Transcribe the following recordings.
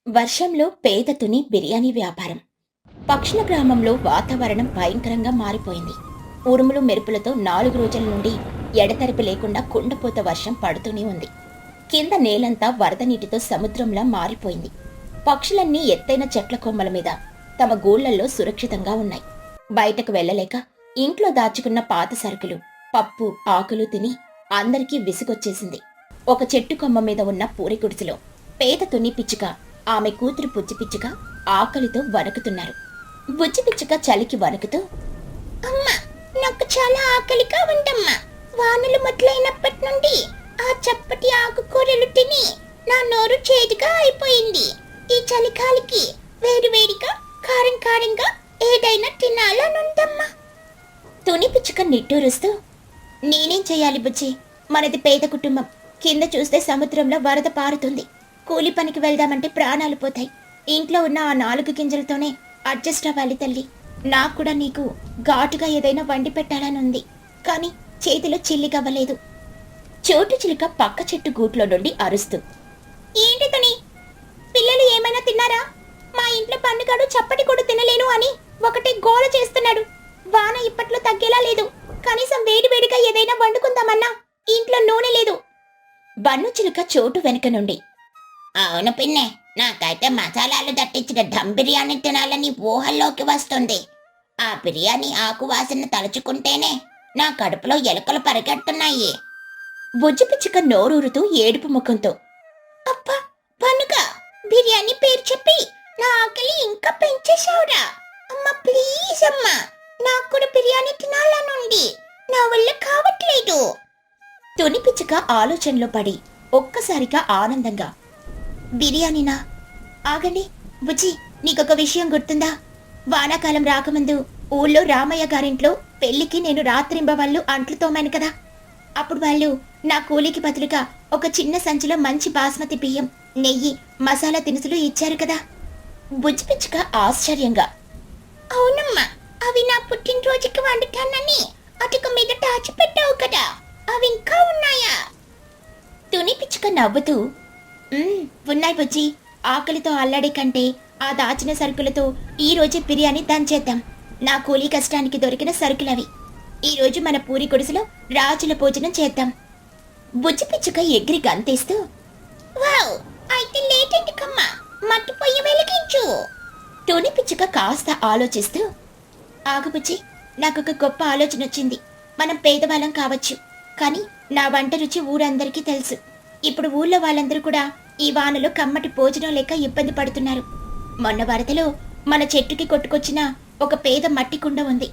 వర్షంలో పేద తుని బిర్యానీ వ్యాపారం. పక్షుల గ్రామంలో వాతావరణం భయంకరంగా మారిపోయింది. ఉరుములు మెరుపులతో 4 రోజుల నుండి ఎడతెరిపి లేకుండా కుండపోత వర్షం పడుతూనే ఉంది. కింద నేలంతా వరద నీటితో సముద్రంలా మారిపోయింది. పక్షులన్నీ ఎత్తైన చెట్ల కొమ్మల మీద తమ గూళ్లల్లో సురక్షితంగా ఉన్నాయి. బయటకు వెళ్లలేక ఇంట్లో దాచుకున్న పాత సరుకులు, పప్పు, ఆకులు తిని అందరికీ విసుగొచ్చేసింది. ఒక చెట్టు కొమ్మ మీద ఉన్న పూరి గుడిసెలో పేద తుని పిచ్చుక, ఆమె కూతురు పుచ్చి పిచ్చుక ఆకలితో వణుకుతున్నారు. బుజ్జి పిచ్చుక చలికి వణుకుతూ, అమ్మా, నాకు చాలా ఆకలిగా ఉందమ్మా. వానలు మొదలైనప్పటి నుండి ఆ చప్పటి ఆకుకూరలు తిని నా నోరు చేదుగా అయిపోయింది. ఈ చలికాలికి వేడివేడిగా కారం కారంగా ఏదైనా తినాలనుందమ్మా. తుని పిచ్చుక నిట్టూరుస్తూ, నేనేం చెయ్యాలి బుజ్జి? మనది పేద కుటుంబం. కింద చూస్తే సముద్రంలో వరద పారుతుంది. కూలి పనికి వెళ్దామంటే ప్రాణాలు పోతాయి. ఇంట్లో ఉన్న ఆ 4 గింజలతోనే అడ్జస్ట్ అవ్వాలి తల్లి. నాకు కూడా నీకు ఘాటుగా ఏదైనా వండి పెట్టాలనుంది, కానీ చేతిలో చిల్లిగవ్వలేదు. చోటు చిలుక పక్క చెట్టు గూట్లో నుండి అరుస్తూ, ఏంటి తని, పిల్లలు ఏమైనా తిన్నారా? మా ఇంట్లో పన్నుగాడు చప్పటి కూడా తినలేను అని ఒకటే గోల చేస్తున్నాడు. వాన ఇప్పట్లో తగ్గేలా లేదు. కనీసం వేడివేడిగా ఏదైనా వండుకుందామన్నా ఇంట్లో నూనె లేదు. బన్ను చిలుక చోటు వెనుక నుండి, అవును పిన్నే, నాకైతే మసాలాలు దట్టించిన ధమ్ బిర్యానీ తినాలని ఊహల్లోకి వస్తుంది. ఆ బిర్యానీ ఆకు వాసన తలుచుకుంటేనే నా కడుపులో ఎలుకలు పరిగెడుతున్నాయి. బుజ్జి పిచ్చుక నోరూరుతూ ఏడుపు ముఖంతో, అబ్బా పనుక, బిర్యానీ పేరు చెప్పి నా ఆకలి ఇంకా పెంచేశావురా. అమ్మా ప్లీజ్ అమ్మా, నాకు కూడా బిర్యానీ తినాలనుంది. నా వల్ల కావట్లేదు. తుని పిచ్చుక ఆలోచనలో పడి ఒక్కసారిగా ఆనందంగా, బిర్యానీనా? ఆగండి బుజ్జి, నీకొక విషయం గుర్తుందా? వానాకాలం రాకముందు ఊళ్ళో రామయ్య గారింట్లో పెళ్లికి నేను రాత్రింబవళ్ళు అంట్లు తోమాను కదా. అప్పుడు వాళ్ళు నా కూలికి బదులుగా ఒక చిన్న సంచిలో మంచి బాస్మతి బియ్యం, నెయ్యి, మసాలా దినుసులు ఇచ్చారు కదా. బుజ్జి పిచ్చుక ఆశ్చర్యంగా, అవునమ్మా, అవి నా పుట్టినరోజుకి వండుతానని అటుక మీద దాచిపెట్టావు కదా, అవి ఇంకా ఉన్నాయా? తుని పిచ్చుక నవ్వుతూ, ఉన్నాయి బుజ్జి. ఆకలితో అల్లడి కంటే ఆ దాచిన సరుకులతో ఈ రోజే బిర్యానీ దంచేద్దాం. నా కూలీ కష్టానికి దొరికిన సరుకులవి. ఈ రోజు మన పూరి గుడిసెలో రాజుల భోజనం చేద్దాం. బుజ్జి పిచ్చుక ఎగిరి గంతేస్తూ, వావ్, అయితే లేట్ ఎందుకమ్మా, మట్టి పొయ్యి వెలిగించు. తుని పిచ్చుక కాస్త ఆలోచిస్తూ, ఆగు బుజ్జి, నాకొక గొప్ప ఆలోచన వచ్చింది. మనం పేదవాళ్ళం కావచ్చు, కానీ నా వంట రుచి ఊరందరికీ తెలుసు. ఇప్పుడు ఊళ్ళో వాళ్ళందరూ కూడా ఈ వానలో కమ్మటి భోజనం లేక ఇబ్బంది పడుతున్నారు. మొన్న వరదలో మన చెట్టుకి కొట్టుకొచ్చిన ఒక పేద మట్టి కుండ ఉంది.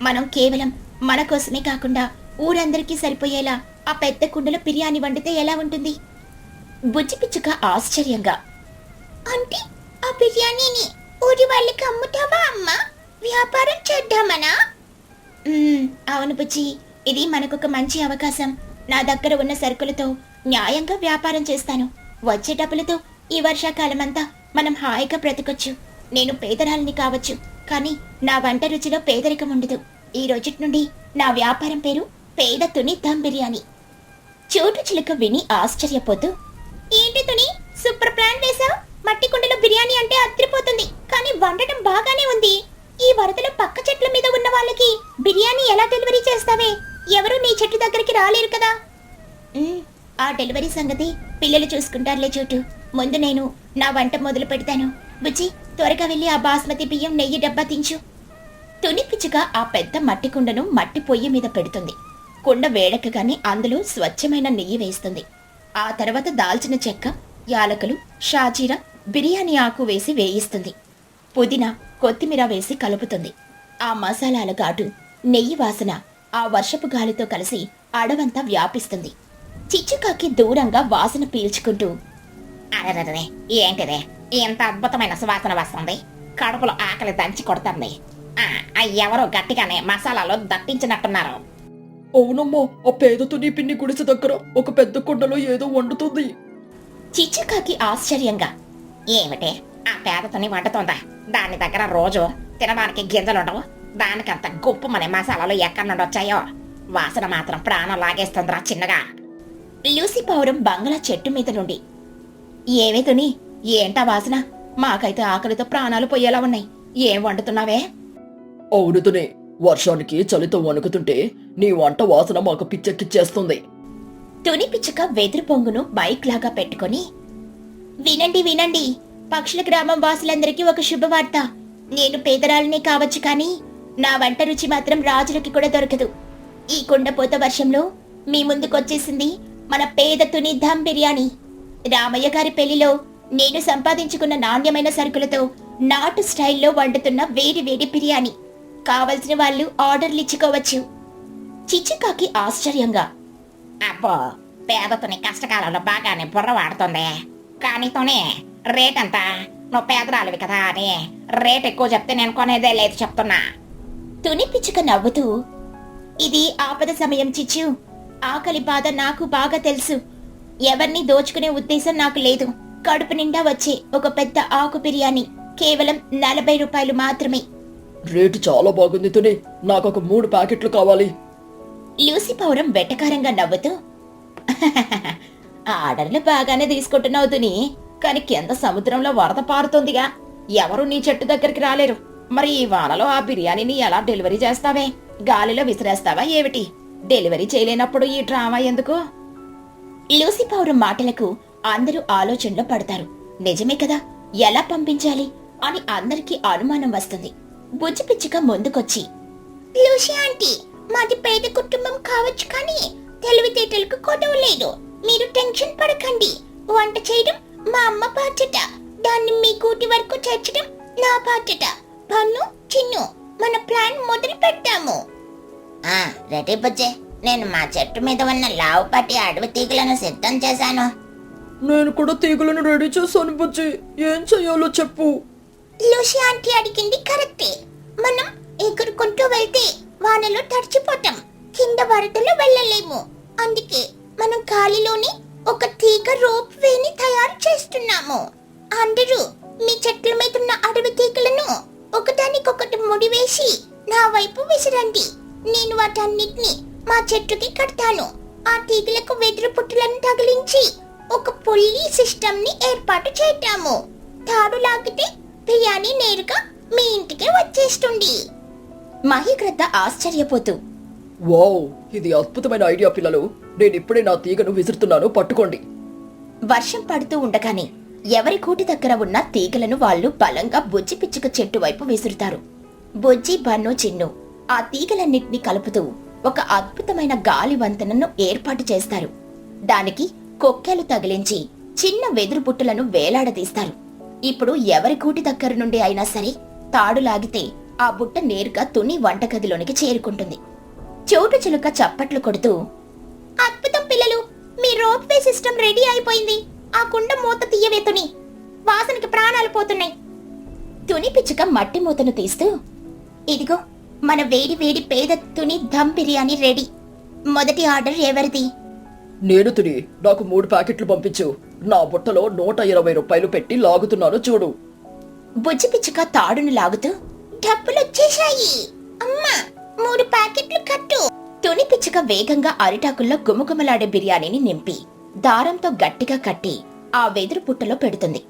మనం కేవలం మన కోసమే కాకుండా ఊరందరికీ సరిపోయేలా ఆ పెద్ద కుండలో బిర్యానీ వండితే ఎలా ఉంటుంది? బుజ్జి పిచ్చుక ఆశ్చర్యంగా, అంటే ఆ బిర్యానీని ఊరి వాళ్ళకి అమ్ముతావా అమ్మా? వ్యాపారం చేద్దామనా? అవును బుజ్జి, ఇది మనకొక మంచి అవకాశం. నా దగ్గర ఉన్న సరుకులతో న్యాయంగా వ్యాపారం చేస్తాను. వచ్చే డబ్బులతో ఈ వర్షాకాలమంతా మనం హాయిగా బ్రతకొచ్చు. నేను పేదరాలిని కావచ్చు, కానీ నా వంట రుచిలో పేదరికం ఉండదు. ఈ రోజుటి నుండి నా వ్యాపారం పేరు పేద తుని ధమ్ బిర్యానీ. చోటు చిలుక విని ఆశ్చర్యపోతూ, ఏంటి తుని, సూపర్ ప్లాన్ వేశావు. మట్టి కుండలో బిర్యానీ అంటే అదిరిపోతుంది, కానీ వండటం బాగానే ఉంది. ఈ వరదలో పక్క చెట్ల మీద ఉన్న వాళ్ళకి బిర్యానీ ఎలా డెలివరీ చేస్తావే? ఎవరు నీ చెట్టు దగ్గరికి రాలేరు కదా. ఆ డెలివరీ సంగతి పిల్లలు చూసుకుంటారులే చోటు. ముందు నేను నా వంట మొదలు పెడతాను. బుజ్జి, త్వరగా వెళ్ళి ఆ బాస్మతి బియ్యం, నెయ్యి డబ్బా తించు. తుని పిచ్చుక ఆ పెద్ద మట్టి కుండను మట్టి పొయ్యి మీద పెడుతుంది. కుండ వేడెక్కగానే అందులో స్వచ్ఛమైన నెయ్యి వేస్తుంది. ఆ తర్వాత దాల్చిన చెక్క, యాలకులు, షాజీరా, బిర్యానీ ఆకు వేసి వేయిస్తుంది. పుదీనా, కొత్తిమీర వేసి కలుపుతుంది. ఆ మసాలాల ఘాటు, నెయ్యి వాసన ఆ వర్షపు గాలితో కలిసి అడవంతా వ్యాపిస్తుంది. చిచ్చుకాకి దూరంగా వాసన పీల్చుకుంటూ, అరే, ఏంటిదే ఎంత అద్భుతమైన సువాసన వస్తుంది. కడుపులో ఆకలి దంచి కొడుతుంది. ఎవరో గట్టిగానే మసాలాలో దట్టించినట్టున్నారు. అవునమ్మా, ఆ పేద తుని పిన్ని గుడిసె దగ్గర ఒక పెద్ద కుండలో ఏదో వండుతుంది. చిచ్చుకాకి ఆశ్చర్యంగా, ఏమిటి, ఆ పేదతోని వండుతోందా? దాని దగ్గర రోజు తినడానికి గింజలుండవు. దానికంత గుప్పమనే మసాలాలు ఎక్కడి నుండి వచ్చాయో. వాసన మాత్రం ప్రాణం లాగేస్తుందిరా చిన్నగా. లూసి పౌరం బంగ్లా చెట్టు మీద నుండి, ఏవే తుని, ఏంటా వాసన? మాకైతే ఆకలితో ప్రాణాలు పోయేలా ఉన్నాయి. ఏం వండుతున్నావే? అవును తుని, వర్షానికి చలితో వణుకుతుంటే నీ వంట వాసన మాకు పిచ్చెక్కిచ్చేస్తుంది. తుని పిచ్చుక వెదురు పొంగును బైక్ లాగా పెట్టుకొని, వినండి వినండి, పక్షుల గ్రామం వాసులందరికీ ఒక శుభవార్త. నేను పేదరాలినే కావచ్చు కానీ నా వంట రుచి మాత్రం రాజులకి కూడా దొరకదు. ఈ కుండపోత వర్షంలో మీ ముందుకొచ్చేసింది మన పేద తుని ధమ్ బిర్యానీ. రామయ్య గారి పెళ్లిలో నేను సంపాదించుకున్న నాణ్యమైన సరుకులతో నాటు స్టైల్లో వండుతున్న వేడి వేడి బిర్యానీ. కావలసిన వాళ్ళు ఆర్డర్లు ఇచ్చుకోవచ్చు. చిచ్చుకాకి ఆశ్చర్యంగా, అబ్బో, పేదతోని కష్టకాలంలో బాగానే బుర్ర వాడుతుంది. కానీతోనే రేట్ అంతా, నువ్వు పేదరాలివి కదా అని రేట్ ఎక్కువ చెప్తే నేను కొనేదే లేదు చెప్తున్నా. తుని పిచ్చుక నవ్వుతూ, ఇది ఆపద సమయం చిచ్చు. ఆకలి బాధ నాకు బాగా తెలుసు. ఎవరిని దోచుకునే ఉద్దేశం నాకు లేదు. కడుపు నిండా వచ్చే ఒక పెద్ద ఆకు బిర్యానీ కేవలం 40 రూపాయలు మాత్రమే. రేటు చాలా బాగుంది తుని, నాకొక 3 ప్యాకెట్లు కావాలి. లూసి పౌరం వెటకారంగా నవ్వుతూ, ఆర్డర్లు బాగానే తీసుకుంటున్నావు తుని, కాని కింద సముద్రంలో వరద పారుతోందిగా, ఎవరు నీ చెట్టు దగ్గరికి రాలేరు. మరి ఈ వానలో ఆ బిర్యానీని ఎలా డెలివరీ చేస్తావే? గాలిలో విసిరేస్తావా ఏమిటి? డెలివరీ చేయలేనప్పుడు ఈ డ్రామా ఎందుకు? లూసి పౌరం మాటలకు అందరూ ఆలోచనలో పడతారు. నిజమే కదా, ఎలా పంపించాలి అని అందరికీ అనుమానం వస్తుంది. బుజ్జి పిచ్చుక ముందుకొచ్చి, లూసి ఆంటీ, మాది పేద కుటుంబం కావచ్చు కానీ తెలివితేటలకు కొదవ లేదు. మీరు టెన్షన్ పడకండి. వంట చేయడం మా అమ్మ బాధ్యత. దాన్ని మీ కూటి వరకు చేర్చడం నా బాధ్యత. పన్ను చిన్ను మన ప్లాన్ మొదలు పెట్టాము. రెడీ బుజ్జే, నేను మా చెట్టు మీద ఉన్న లావుపాటి అడవి తీగలను సిద్ధం చేశాను. నేను కూడా తీగలను రెడీ చేశాను బుజ్జి, ఏం చెయ్యాలో చెప్పు. లూసి ఆంటీ అడిగింది కరెక్టే. మనం ఎగురుకుంటూ వెళ్తే వానలో తడిచిపోతాం, కింద వరదలో వెళ్ళలేము. అందుకే మనం గాలిలోని ఒక తీగ రోప్ వేని తయారు చేస్తున్నాము. అందరూ మీ చెట్ల మీద ఉన్న అడవి తీగలను ఒకదానికొకటి ముడివేసి నా వైపు విసిరండి. నేను వాటన్నిటిని మా చెట్టుకి కడతాను. ఆ తీగలకు వెదురు పుట్టులను తగిలించి ఒక పుల్లి సిస్టమ్ ని ఏర్పాటు చేద్దాము. తాడు లాగితే బిర్యానీ నేరుగా మీ ఇంటికి వచ్చేస్తుంది. మహిగ్రద్ద ఆశ్చర్యపోతూ, వావ్, ఇది అద్భుతమైన ఐడియా పిల్లలు. నేను ఇప్పుడే నా తీగను విసురుతున్నాను, పట్టుకోండి. వర్షం పడుతూ ఉండగానే ఎవరి కూటి దగ్గర ఉన్న తీగలను వాళ్ళు బలంగా బుజ్జి పిచ్చుక చెట్టు వైపు విసురుతారు. బుజ్జి, బన్ను, చిన్ను ఆ తీగలన్నింటినీ కలుపుతూ ఒక అద్భుతమైన గాలి వంతెనను ఏర్పాటు చేస్తారు. దానికి కొక్కెలు తగిలించి చిన్న వెదురు బుట్టలను వేలాడదీస్తారు. ఇప్పుడు ఎవరి కూటి దగ్గర నుండి అయినా సరే తాడు లాగితే ఆ బుట్ట నేరుగా తుని వంటగదిలోనికి చేరుకుంటుంది. చోటు చిలుక చప్పట్లు కొడుతూ, అద్భుతం పిల్లలు, మీ రోప్ వే సిస్టమ్ రెడీ అయిపోయింది. ఆ కుండ మూత తీయవే తుని, వాసనకి ప్రాణాలు పోతున్నాయి. తుని పిచ్చుక మట్టి మూతను తీస్తూ, ఇదిగో మన వేడి వేడి పేద తుని ధమ్ బిర్యానీ రెడీ. మొదటి ఆర్డర్ ఎవరిది? నేను తుని, నాకు 3 ప్యాకెట్లు పంపించు. నా బుట్టలో 120 రూపాయలు పెట్టి లాగుతున్నాను చూడు. బుజ్జి పిచ్చుక తాడును లాగుతూ, డబ్బులొచ్చేశాయి అమ్మా, 3 ప్యాకెట్లు కట్టు. తుని పిచ్చుక వేగంగా అరిటాకుల్లో గుమగుమలాడే బిర్యానీని నింపి దారంతో గట్టిగా కట్టి ఆ వెదురు బుట్టలో పెడుతుంది.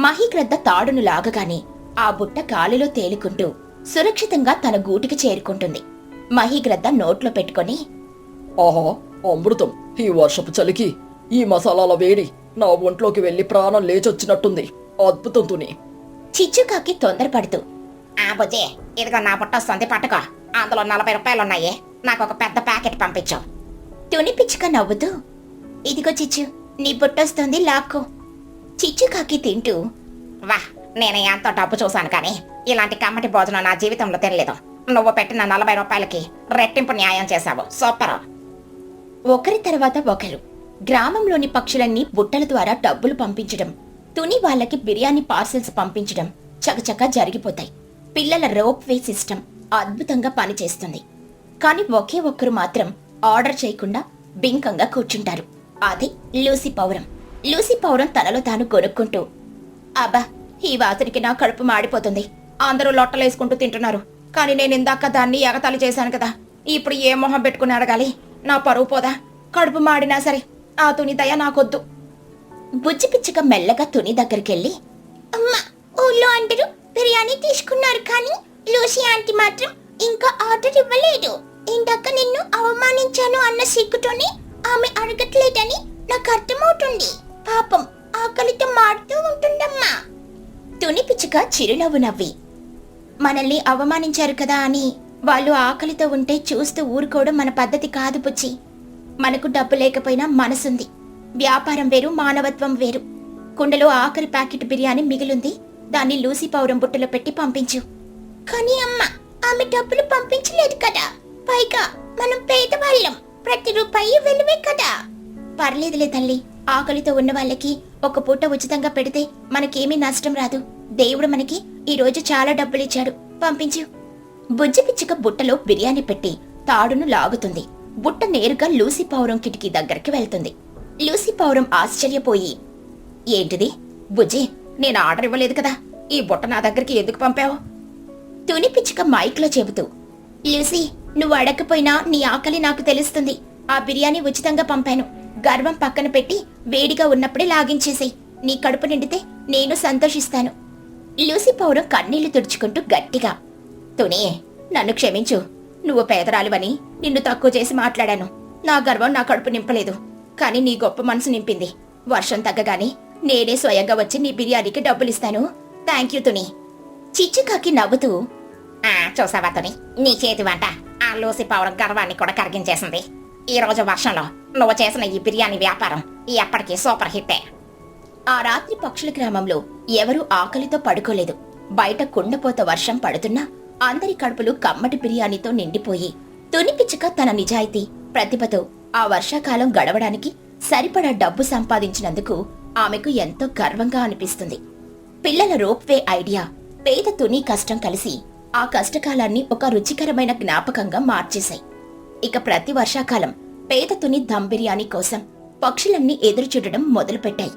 మహిగ్రద్ద తాడును లాగగానే ఆ బుట్ట గాలిలో తేలుకుంటూ సురక్షితంగా తన గూటికి చేరుకుంటుంది. మహిగ్రద్ద నోట్లో పెట్టుకొని, ఆహా, అమృతం. ఈ వర్షపు చలికి ఈ మసాలాల వేడి నా ఒంట్లోకి వెళ్లి ప్రాణం లేచొచ్చినట్టుంది. అద్భుతం తుని. చిచ్చుకాకి తొందరపడుతూ, బుజ్జే, ఇదిగో నా బుట్ట వస్తుంది, పట్టుకో. అందులో 40 రూపాయలు ఉన్నాయి. నాకు ఒక పెద్ద ప్యాకెట్ పంపించు. తుని పిచ్చుక నవ్వుతూ, ఇదిగో చిచ్చు, నీ బుట్టొస్తుంది, లాక్కో. చిచ్చుకాకి తింటూ, వా, నేను ఎంతో డబ్బు చూశాను కానీ ఇలాంటి కమ్మటి భోజనం నా జీవితంలో తెలియదు. నువ్వు పెట్టిన 40 రూపాయలకి రెట్టింపు న్యాయం చేశావు. సూపర్. ఒకరి తర్వాత ఒకరు గ్రామంలోని పక్షులన్నీ బుట్టల ద్వారా డబ్బులు పంపించడం, తుని వాళ్ళకి బిర్యానీ పార్సెల్స్ పంపించడం చకచకా జరిగిపోతాయి. పిల్లల రోప్ వే సిస్టమ్ అద్భుతంగా పనిచేస్తుంది. కాని ఒకే ఒక్కరు మాత్రం ఆర్డర్ చేయకుండా బింకంగా కూర్చుంటారు. అది లూసి పౌరం. లూసి పౌరం తనలో తాను కొనుక్కుంటూ, అబ్బా, ఈ వాసనకి నా కడుపు మాడిపోతుంది. అందరూ లొట్టలేసుకుంటూ తింటున్నారు, కానీ నేను ఇందాక దాన్ని ఎగతాళి చేశాను కదా. ఇప్పుడు ఏ మొహం పెట్టుకుని అడగాలి? నా పరువు పోదా? కడుపు మాడినా సరే ఆ తుని దయ నాకొద్దు. బుజ్జి పిచ్చుక మెల్లగా తుని దగ్గరికెళ్ళి బిర్యానీ తీసుకున్నారు కానీ లూసీ ఆంటీ మాత్రం ఇంకా ఆర్డర్ ఇవ్వలేదు. ఇందాక నిన్ను అవమానించాను అన్న సిగ్గుతోనే ఆమె అడగట్లేదని నాకు అర్థమవుతుంది. పాపం ఆకలితో మాడుతూ ఉంటుందమ్మా. తుని పిచ్చుక చిరునవ్వు నవ్వి, మనల్ని అవమానించారు కదా అని వాళ్ళు ఆకలితో ఉంటే చూస్తూ ఊరుకోవడం మన పద్ధతి కాదు పుచ్చి. మనకు డబ్బు లేకపోయినా మనసుంది. వ్యాపారం వేరు, మానవత్వం వేరు. కుండలో ఆఖరి ప్యాకెట్ బిర్యానీ మిగిలింది, దాన్ని లూసీ పౌరం బుట్టలో పెట్టి పంపించు. కానీ అమ్మ, ఆమె డబ్బులు పంపించలేదు కదా. పైగా మనం పేదవాళ్ళం, ప్రతి రూపాయి విలువే కదా. పర్లేదులే తల్లి, ఆకలితో ఉన్న వాళ్ళకి ఒక పూట ఉచితంగా పెడితే మనకేమీ నష్టం రాదు. దేవుడు మనకి ఈ రోజు చాలా డబ్బులిచ్చాడు, పంపించు. బుజ్జి పిచ్చుక బుట్టలో బిర్యానీ పెట్టి తాడును లాగుతుంది. బుట్ట నేరుగా లూసీ పౌరం కిటికీ దగ్గరికి వెళ్తుంది. లూసీ పౌరం ఆశ్చర్యపోయి, ఏంటిది బుజ్జి, నేను ఆర్డర్ ఇవ్వలేదు కదా, ఈ బుట్ట నా దగ్గరికి ఎందుకు పంపావు? తుని పిచ్చుక మైక్లో చెబుతూ, లూసీ, నువ్వు అడగకపోయినా నీ ఆకలి నాకు తెలుస్తుంది. ఆ బిర్యానీ ఉచితంగా పంపాను. గర్వం పక్కన పెట్టి వేడిగా ఉన్నప్పుడే లాగించేసేయ్. నీ కడుపు నిండితే నేను సంతోషిస్తాను. లూసీ పౌరం కన్నీళ్లు తుడుచుకుంటూ గట్టిగా, తుని, నన్ను క్షమించు. నువ్వు పేదరాలివని నిన్ను తక్కువ చేసి మాట్లాడాను. నా గర్వం నా కడుపు నింపలేదు, కానీ నీ గొప్ప మనసు నింపింది. వర్షం తగ్గగానే నేనే స్వయంగా వచ్చి నీ బిర్యానీకి డబ్బులిస్తాను. Thank you Tuni. చిచ్చుకాకి నవ్వుతూ, చూసావా తుని, నీ చేతి వంట ఆ లూసీ పౌరం గర్వాన్ని కూడా కరిగించేసింది. ఈ రోజు వర్షంలో నువ్వు చేసిన ఈ బిర్యానీ వ్యాపారం ఎప్పటికీ సూపర్ హిట్టే. ఆ రాత్రి పక్షుల గ్రామంలో ఎవరూ ఆకలితో పడుకోలేదు. బయట కుండపోత వర్షం పడుతున్నా అందరి కడుపులు కమ్మటి బిర్యానీతో నిండిపోయి తుని పిచ్చుక తన నిజాయితీ, ప్రతిభతో ఆ వర్షాకాలం గడవడానికి సరిపడా డబ్బు సంపాదించినందుకు ఆమెకు ఎంతో గర్వంగా అనిపిస్తుంది. పిల్లల రోప్వే ఐడియా, పేద తుని కష్టం కలిసి ఆ కష్టకాలాన్ని ఒక రుచికరమైన జ్ఞాపకంగా మార్చేశాయి. ఇక ప్రతి వర్షాకాలం పేద తుని దమ్ బిర్యానీ కోసం పక్షులన్నీ ఎదురుచూడడం మొదలుపెట్టాయి.